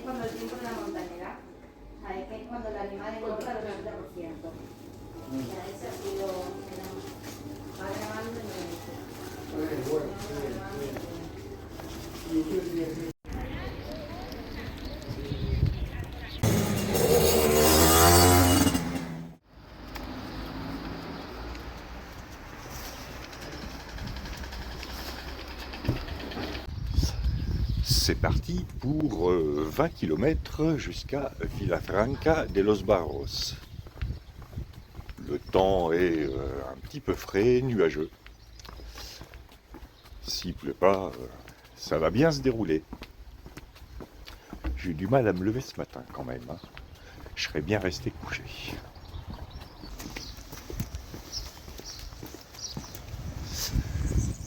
cuando el tiempo de la montañera, ¿sabes? Que es cuando el animal engorda el 90%. Ya ese ha sido, va grabando y me lo dice. C'est parti pour 20 km jusqu'à Vilafranca de los Barros. Le temps est un petit peu frais, nuageux. S'il pleut pas, ça va bien se dérouler. J'ai eu du mal à me lever ce matin quand même. Hein. Je serais bien resté couché.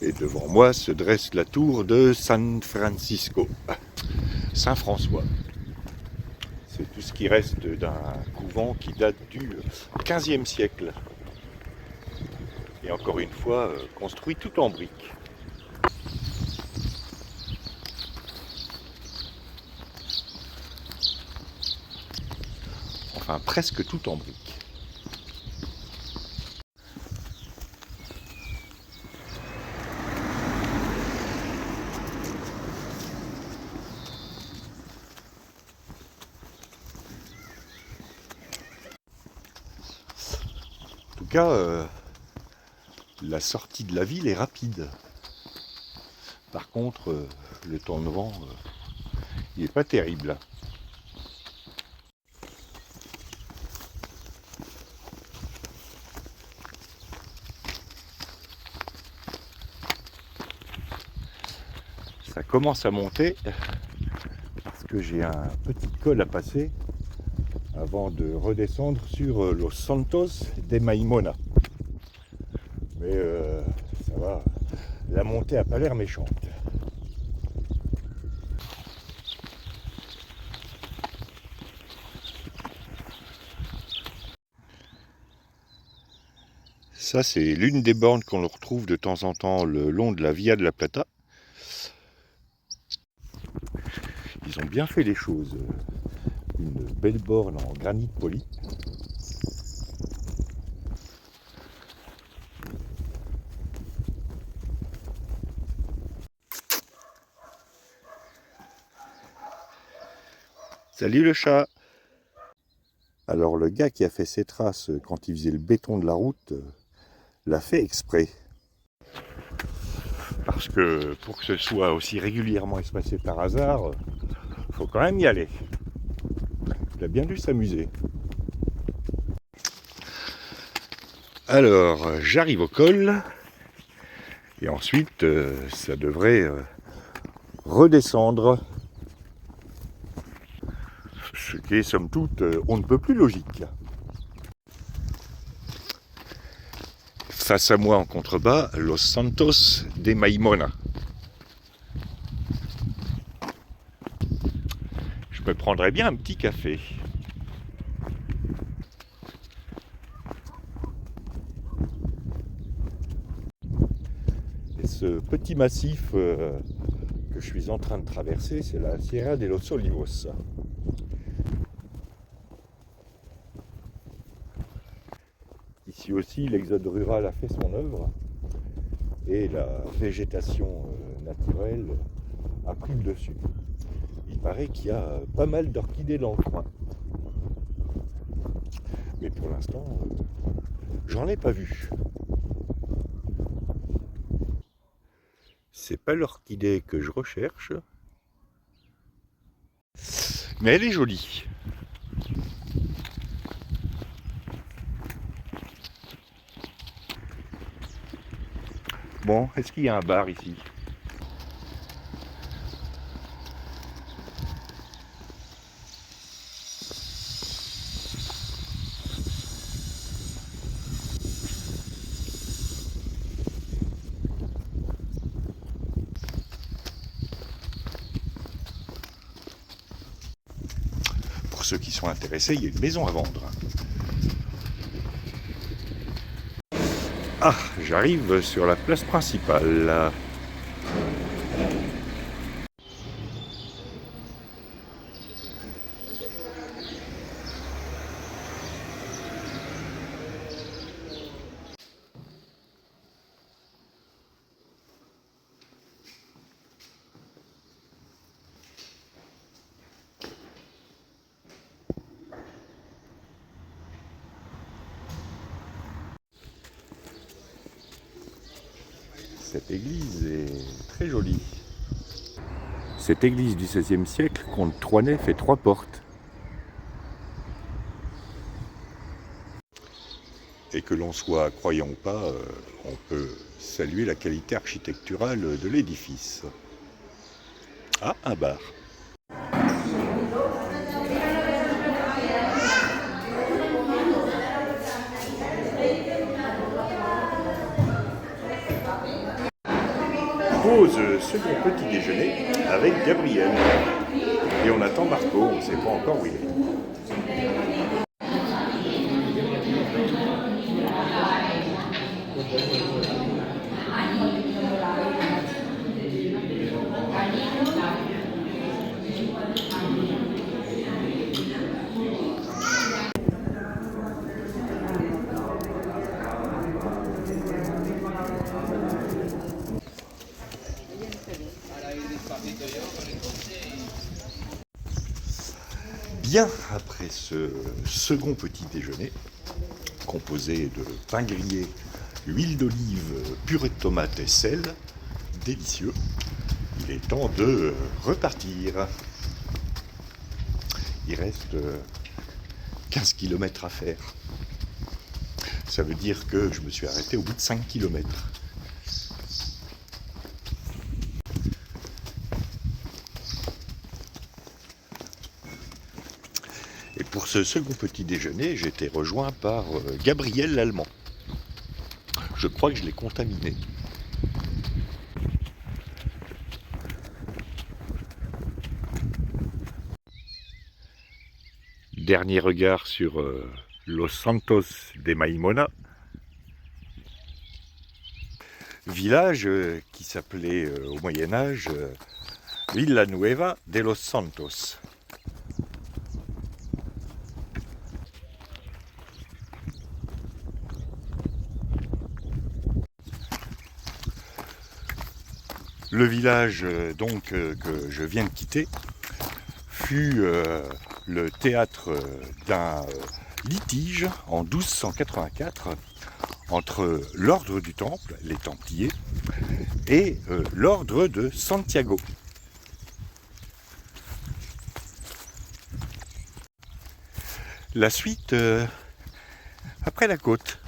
Et devant moi se dresse la tour de San Francisco, Saint-François. C'est tout ce qui reste d'un couvent qui date du XVe siècle. Et encore une fois, construit tout en briques. Enfin, presque tout en briques. En tout cas, la sortie de la ville est rapide. Par contre, le temps de vent, il n'est pas terrible. Ça commence à monter parce que j'ai un petit col à passer avant de redescendre sur Los Santos de Maimona. Mais ça va, la montée n'a pas l'air méchante. Ça, c'est l'une des bornes qu'on retrouve de temps en temps le long de la Via de la Plata. Ils ont bien fait les choses. Une belle borne en granit poli. Salut le chat! Alors le gars qui a fait ces traces quand il faisait le béton de la route l'a fait exprès. Parce que pour que ce soit aussi régulièrement espacé par hasard, faut quand même y aller. Il a bien dû s'amuser. Alors j'arrive au col et ensuite ça devrait redescendre. Ce qui est somme toute on ne peut plus logique. Face à moi en contrebas, Los Santos de Maimona. Je me prendrais bien un petit café. Et ce petit massif que je suis en train de traverser, c'est la Sierra de los Olivos. Ici aussi, l'exode rural a fait son œuvre et la végétation naturelle a pris le dessus. Il paraît qu'il y a pas mal d'orchidées dans le coin. Mais pour l'instant, j'en ai pas vu. C'est pas l'orchidée que je recherche, mais elle est jolie. Bon, est-ce qu'il y a un bar ici? Pour ceux qui sont intéressés, il y a une maison à vendre. Ah, j'arrive sur la place principale. Cette église est très jolie. Cette église du XVIe siècle compte 3 nefs et 3 portes. Et que l'on soit croyant ou pas, on peut saluer la qualité architecturale de l'édifice. Ah, un bar. Pause second petit déjeuner avec Gabriel. Et on attend Marco, on ne sait pas encore où il est. Bien, après ce second petit déjeuner, composé de pain grillé, huile d'olive, purée de tomates et sel, délicieux, il est temps de repartir. Il reste 15 km à faire. Ça veut dire que je me suis arrêté au bout de 5 km. Et pour ce second petit déjeuner, j'ai été rejoint par Gabriel l'Allemand. Je crois que je l'ai contaminé. Dernier regard sur Los Santos de Maimona, village qui s'appelait au Moyen-Âge Villanueva de los Santos. Le village donc que je viens de quitter fut le théâtre d'un litige en 1284 entre l'ordre du Temple, les Templiers, et l'ordre de Santiago. La suite après la côte.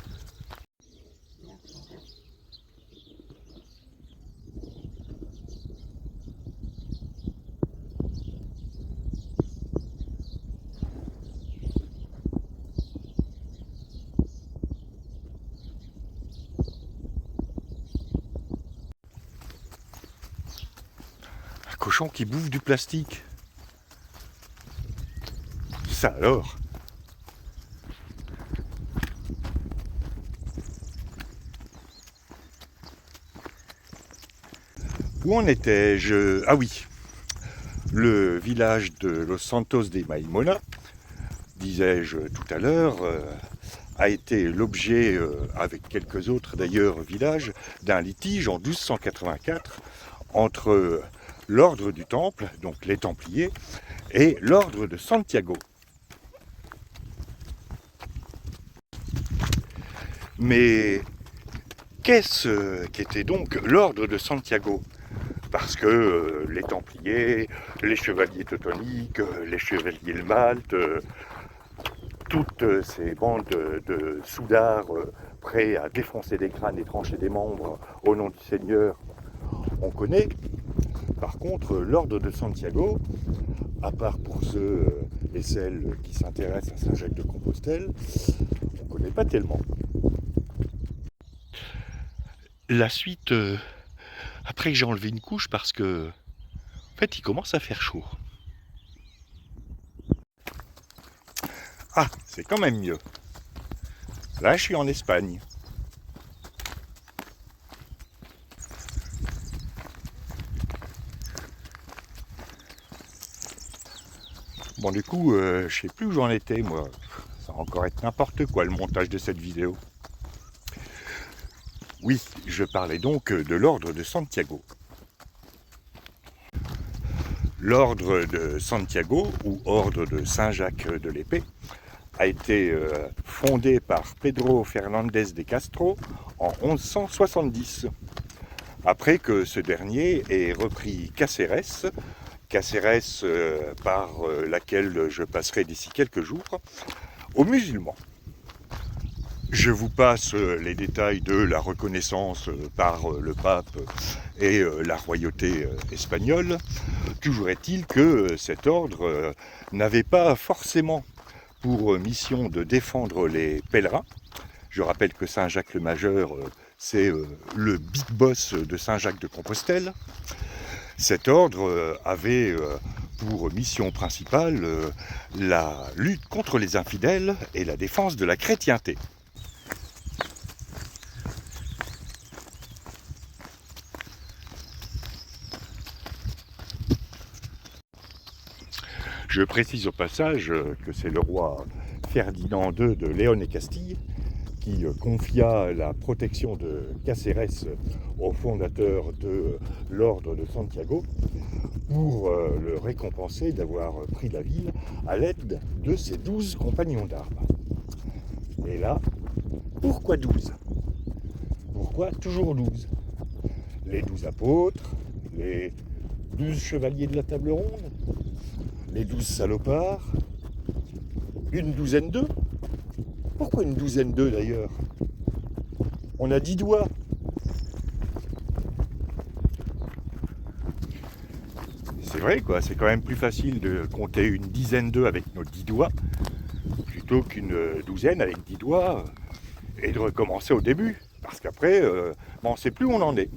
Cochon qui bouffe du plastique. Ça alors. Où en étais-je? Ah oui, le village de Los Santos de Maimona, disais-je tout à l'heure, a été l'objet, avec quelques autres d'ailleurs villages, d'un litige en 1284 entre l'ordre du Temple, donc les Templiers, et l'ordre de Santiago. Mais qu'est-ce qu'était donc l'ordre de Santiago? Parce que les Templiers, les chevaliers teutoniques, les chevaliers de Malte, toutes ces bandes de soudards prêts à défoncer des crânes et trancher des membres au nom du Seigneur, on connaît. Par contre, l'ordre de Santiago, à part pour ceux et celles qui s'intéressent à Saint-Jacques-de-Compostelle, on ne connaît pas tellement. La suite, après que j'ai enlevé une couche parce que, en fait, il commence à faire chaud. Ah, c'est quand même mieux. Là, je suis en Espagne. Bon, du coup, je sais plus où j'en étais, moi. Ça va encore être n'importe quoi, le montage de cette vidéo. Oui, je parlais donc de l'ordre de Santiago. L'ordre de Santiago, ou ordre de Saint-Jacques de l'Épée, a été fondé par Pedro Fernández de Castro en 1170. après que ce dernier ait repris Cáceres, par laquelle je passerai d'ici quelques jours, aux musulmans. Je vous passe les détails de la reconnaissance par le pape et la royauté espagnole. Toujours est-il que cet ordre n'avait pas forcément pour mission de défendre les pèlerins. Je rappelle que Saint Jacques le Majeur, c'est le big boss de Saint Jacques de Compostelle. Cet ordre avait pour mission principale la lutte contre les infidèles et la défense de la chrétienté. Je précise au passage que c'est le roi Ferdinand II de Léon et Castille qui confia la protection de Cáceres au fondateur de l'ordre de Santiago pour le récompenser d'avoir pris la ville à l'aide de ses 12 compagnons d'armes. Et là, pourquoi 12 ? Pourquoi toujours 12 ? Les 12 apôtres, les 12 chevaliers de la table ronde, les 12 salopards, une douzaine d'eux. Pourquoi une douzaine d'eux d'ailleurs ? On a 10 doigts. C'est vrai quoi, c'est quand même plus facile de compter une dizaine d'eux avec nos 10 doigts plutôt qu'une douzaine avec 10 doigts et de recommencer au début. Parce qu'après, on ne sait plus où on en est.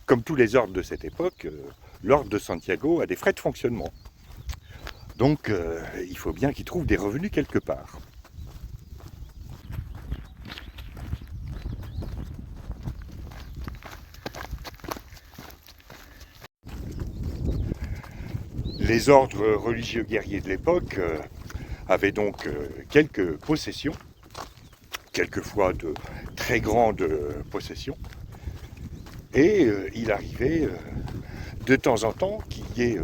Comme tous les ordres de cette époque, l'ordre de Santiago a des frais de fonctionnement. Donc il faut bien qu'il trouve des revenus quelque part. Les ordres religieux guerriers de l'époque avaient donc quelques possessions, quelquefois de très grandes possessions, et il arrivait de temps en temps qu'il y ait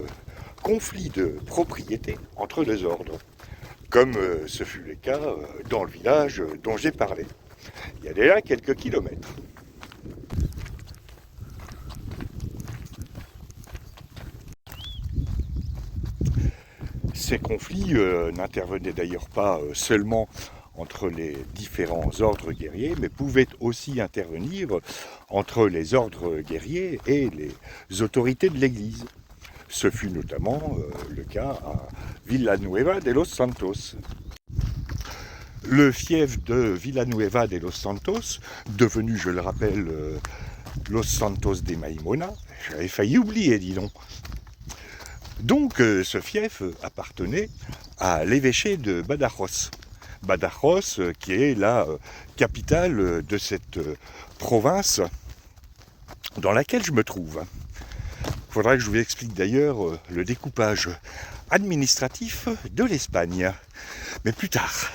conflit de propriété entre les ordres, comme ce fut le cas dans le village dont j'ai parlé. Il y a déjà quelques kilomètres. Ces conflits n'intervenaient d'ailleurs pas seulement entre les différents ordres guerriers, mais pouvaient aussi intervenir entre les ordres guerriers et les autorités de l'Église. Ce fut notamment le cas à Villanueva de los Santos. Le fief de Villanueva de los Santos, devenu, je le rappelle, Los Santos de Maimona, j'avais failli oublier, dis donc. Donc ce fief appartenait à l'évêché de Badajoz. Badajoz qui est la capitale de cette province dans laquelle je me trouve. Il faudra que je vous explique d'ailleurs le découpage administratif de l'Espagne, mais plus tard.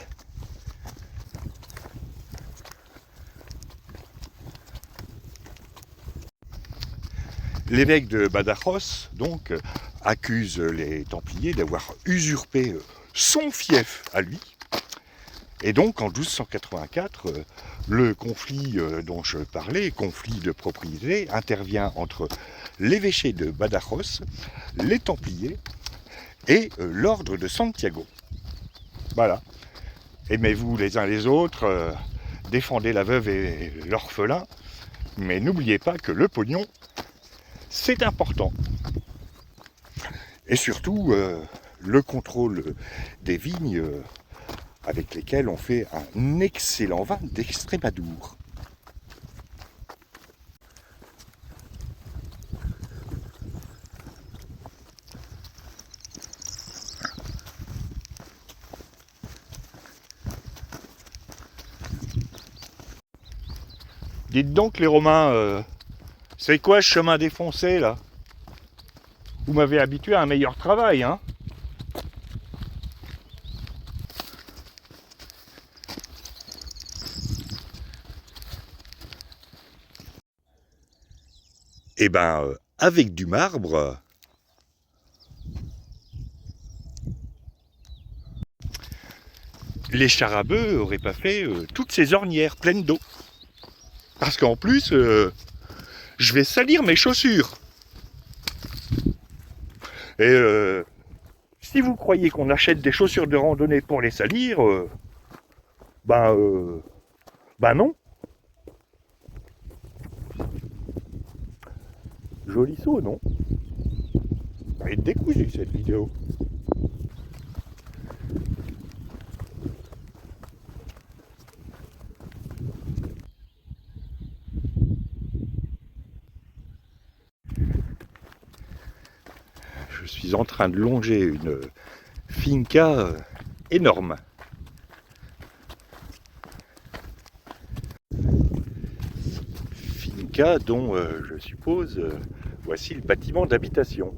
L'évêque de Badajoz, donc, accuse les Templiers d'avoir usurpé son fief à lui. Et donc, en 1284, le conflit dont je parlais, conflit de propriété, intervient entre l'évêché de Badajoz, les Templiers et l'ordre de Santiago. Voilà. Aimez-vous les uns les autres, défendez la veuve et l'orphelin, mais n'oubliez pas que le pognon, c'est important. Et surtout, le contrôle des vignes avec lesquelles on fait un excellent vin d'Extrémadour. Dites donc les Romains, c'est quoi ce chemin défoncé là ? Vous m'avez habitué à un meilleur travail, hein ? Eh ben, avec du marbre, les chars à bœufs n'auraient pas fait toutes ces ornières pleines d'eau. Parce qu'en plus, je vais salir mes chaussures. Et si vous croyez qu'on achète des chaussures de randonnée pour les salir, ben non. Joli saut, non? Ça va être décousu cette vidéo. Je suis en train de longer une finca énorme. Finca dont je suppose voici le bâtiment d'habitation.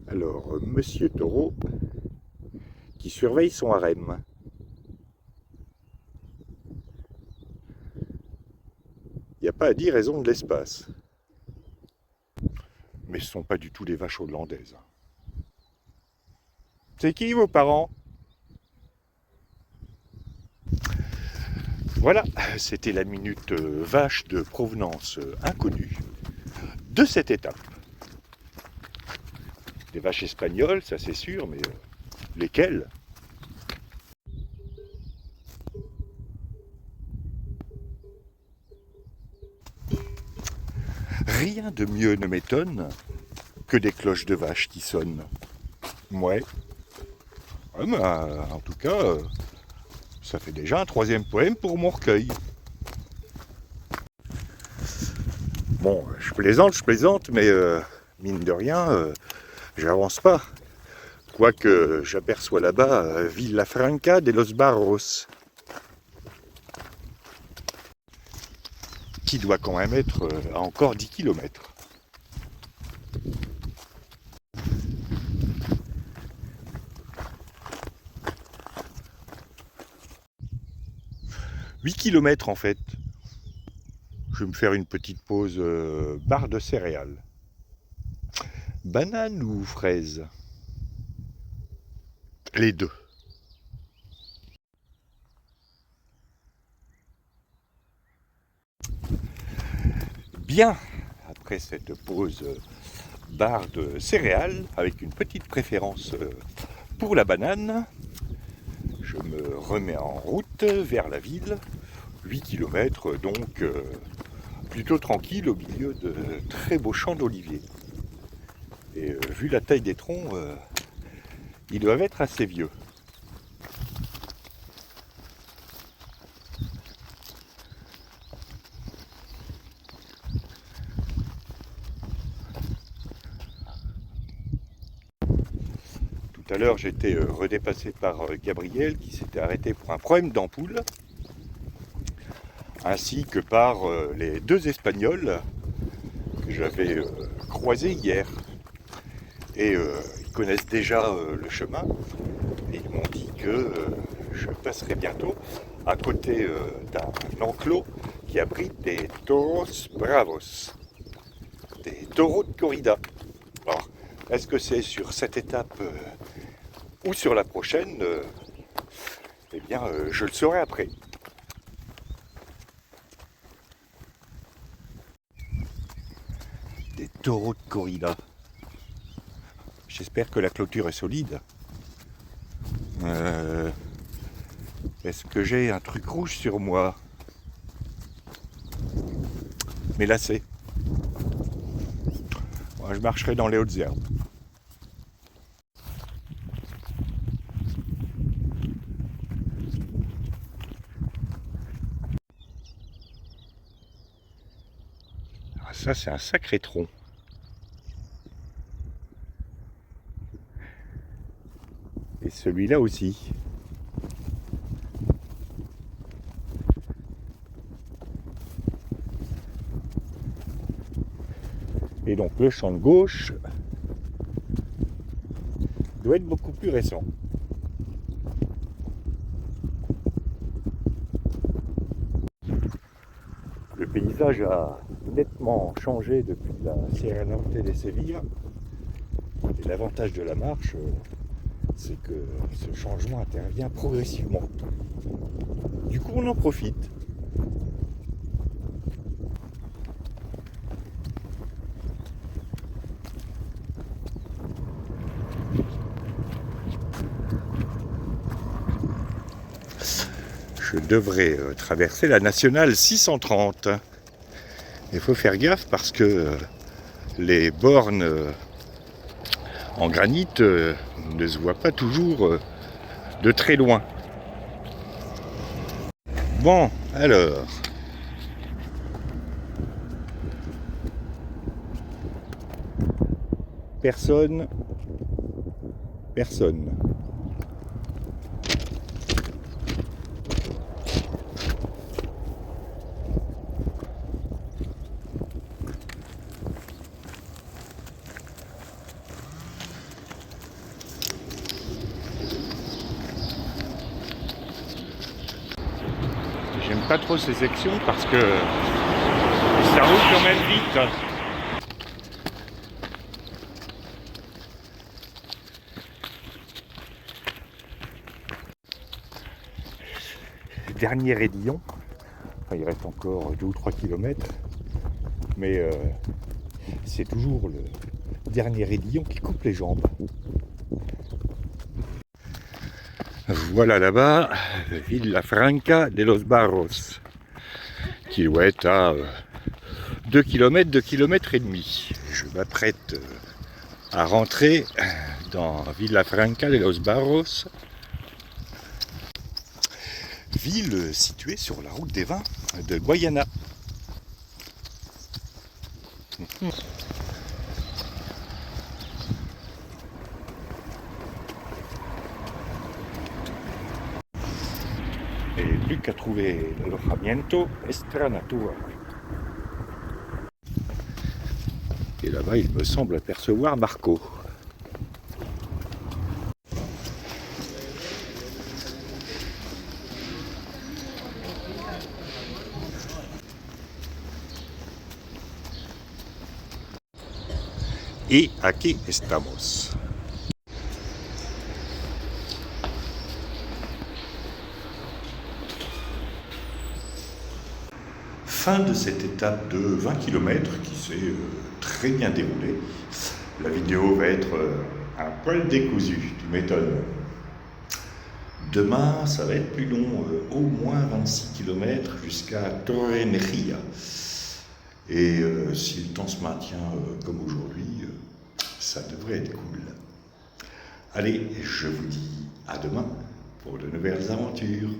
Alors, Monsieur Taureau qui surveille son harem. Il n'y a pas à dire raison de l'espace. Mais ce ne sont pas du tout des vaches hollandaises. C'est qui vos parents? Voilà, c'était la minute vache de provenance inconnue de cette étape. Des vaches espagnoles, ça c'est sûr, mais lesquelles? Rien de mieux ne m'étonne que des cloches de vaches qui sonnent. Ouais. Ouais, mais, en tout cas, ça fait déjà un 3e poème pour mon recueil. Bon, je plaisante, mais mine de rien, j'avance pas. Quoique j'aperçois là-bas Villafranca de los Barros, qui doit quand même être à encore 10 km. « 8 km en fait. Je vais me faire une petite pause barre de céréales. Banane ou fraise? Les deux. Bien, après cette pause barre de céréales, avec une petite préférence pour la banane, je me remets en route vers la ville. 8 km donc plutôt tranquille au milieu de très beaux champs d'oliviers. Et vu la taille des troncs, ils doivent être assez vieux. Tout à l'heure, j'ai été redépassé par Gabriel qui s'était arrêté pour un problème d'ampoule, ainsi que par les 2 Espagnols que j'avais croisés hier. Et ils connaissent déjà le chemin et ils m'ont dit que je passerai bientôt à côté d'un enclos qui abrite des toros bravos, des taureaux de corrida. Alors, est-ce que c'est sur cette étape ou sur la prochaine? Eh bien, je le saurai après. Des taureaux de corrida. J'espère que la clôture est solide. Est-ce que j'ai un truc rouge sur moi? Mes lacets. Moi, je marcherai dans les hautes herbes. Ah, ça, c'est un sacré tronc. Et celui-là aussi. Et donc le champ de gauche doit être beaucoup plus récent. Le paysage a nettement changé depuis la Sierra Norte de Sevilla. Et l'avantage de la marche, c'est que ce changement intervient progressivement. Du coup, on en profite. Je devrais traverser la nationale 630. Il faut faire gaffe parce que les bornes en granit ne se voient pas toujours de très loin. Bon, alors. Personne. J'aime pas trop ces sections parce que ça roule quand même vite. Dernier raidillon, enfin, il reste encore 2 ou 3 kilomètres, mais c'est toujours le dernier raidillon qui coupe les jambes. Voilà là-bas, Villafranca de los Barros, qui doit être à 2 km, 2 km et demi. Je m'apprête à rentrer dans Villafranca de los Barros, ville située sur la route des vins de Guayana. Et plus qu'à trouver l'alojamiento Estranatura. Et là-bas, il me semble apercevoir Marco. Et aquí estamos. Fin de cette étape de 20 km qui s'est très bien déroulée. La vidéo va être un poil décousue, tu m'étonnes. Demain, ça va être plus long, au moins 26 km jusqu'à Torremejía. Et si le temps se maintient comme aujourd'hui, ça devrait être cool. Allez, je vous dis à demain pour de nouvelles aventures.